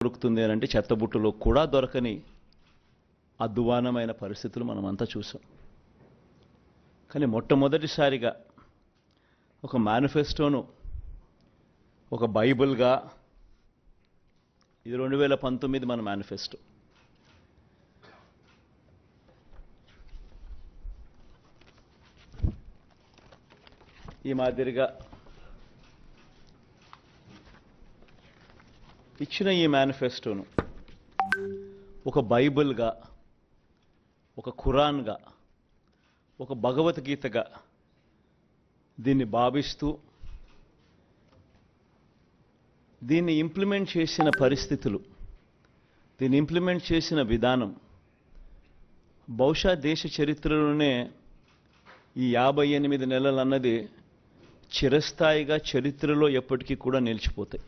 దొరుకుతుంది అని అంటే చెత్తబుట్టలో కూడా దొరకని అద్వానమైన పరిస్థితులు మనమంతా చూసాం. కానీ మొట్టమొదటిసారిగా ఒక మేనిఫెస్టోను ఒక బైబిల్గా, ఇది 2019 మన మేనిఫెస్టో, ఈ మాదిరిగా ఇచ్చిన ఈ మేనిఫెస్టోను ఒక బైబిల్గా, ఒక ఖురాన్గా, ఒక భగవద్గీతగా దీన్ని భావిస్తూ దీన్ని ఇంప్లిమెంట్ చేసిన పరిస్థితులు, దీన్ని ఇంప్లిమెంట్ చేసిన విధానం బహుశా దేశ చరిత్రలోనే ఈ 58 నెలలు అన్నది చిరస్థాయిగా చరిత్రలో ఎప్పటికీ కూడా నిలిచిపోతాయి.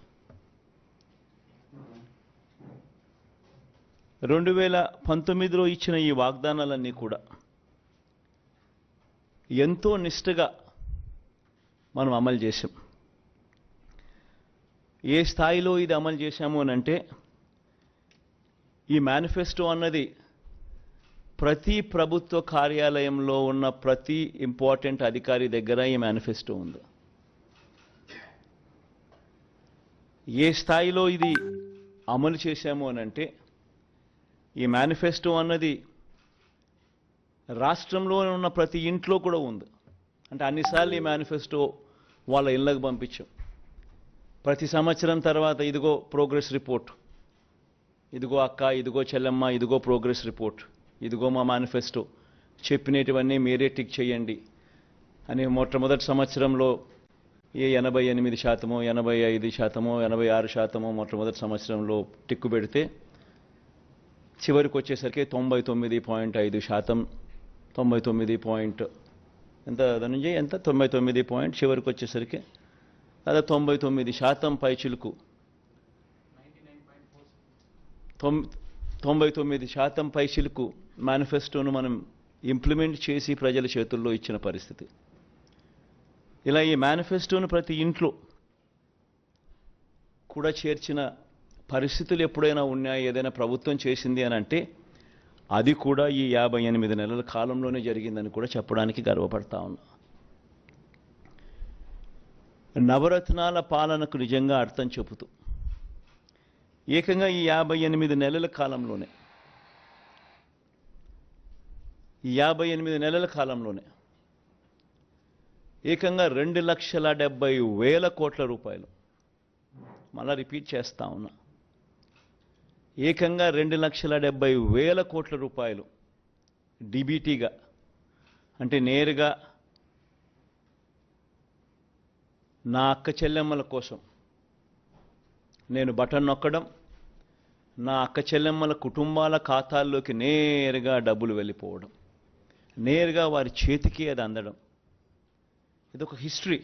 2019లో ఇచ్చిన ఈ వాగ్దానాలన్నీ కూడా ఎంతో నిష్ఠగా మనం అమలు చేశాం. ఏ స్థాయిలో ఇది అమలు చేశాము అని అంటే, ఈ మేనిఫెస్టో అన్నది ప్రతి ప్రభుత్వ కార్యాలయంలో ఉన్న ప్రతి ఇంపార్టెంట్ అధికారి దగ్గర ఈ మేనిఫెస్టో ఉంది. ఏ స్థాయిలో ఇది అమలు చేశాము అని అంటే, ఈ మేనిఫెస్టో అన్నది రాష్ట్రంలో ఉన్న ప్రతి ఇంట్లో కూడా ఉంది. అంటే అన్నిసార్లు ఈ మేనిఫెస్టో వాళ్ళ ఇళ్ళకు పంపించాం. ప్రతి సంవత్సరం తర్వాత ఇదిగో ప్రోగ్రెస్ రిపోర్ట్, ఇదిగో అక్క, ఇదిగో చెల్లెమ్మ, ఇదిగో ప్రోగ్రెస్ రిపోర్ట్, ఇదిగో మా మేనిఫెస్టో, చెప్పినటువన్నీ మీరే టిక్ చేయండి అని మొట్టమొదటి సంవత్సరంలో 88%, 85%, 86% మొట్టమొదటి సంవత్సరంలో టిక్కు పెడితే చివరికి వచ్చేసరికి 99.5%, 99 ఎంత ధనుంజయ్, ఎంత 99 చివరికి వచ్చేసరికి అదే 99% పైచిలుకు, 99% పైచిలుకు మేనిఫెస్టోను మనం ఇంప్లిమెంట్ చేసి ప్రజల చేతుల్లో ఇచ్చిన పరిస్థితి. ఇలా ఈ మేనిఫెస్టోను ప్రతి ఇంట్లో కూడా చేర్చిన పరిస్థితులు ఎప్పుడైనా ఉన్నాయా, ఏదైనా ప్రభుత్వం చేసింది అని అంటే అది కూడా ఈ 58 నెలల కాలంలోనే జరిగిందని కూడా చెప్పడానికి గర్వపడతా ఉన్నా. నవరత్నాల పాలనకు నిజంగా అర్థం చెబుతూ ఏకంగా ఈ 58 నెలల కాలంలోనే, ఈ 58 నెలల కాలంలోనే ఏకంగా 2,70,000 కోట్ల రూపాయలు, మళ్ళా రిపీట్ చేస్తా ఉన్నా, ఏకంగా 2,70,000 కోట్ల రూపాయలు డిబిటీగా, అంటే నేరుగా నా అక్క చెల్లెమ్మల కోసం నేను బటన్ నొక్కడం, నా అక్క చెల్లెమ్మల కుటుంబాల ఖాతాల్లోకి నేరుగా డబ్బులు వెళ్ళిపోవడం, నేరుగా వారి చేతికి అది అందడం, ఇదొక హిస్టరీ.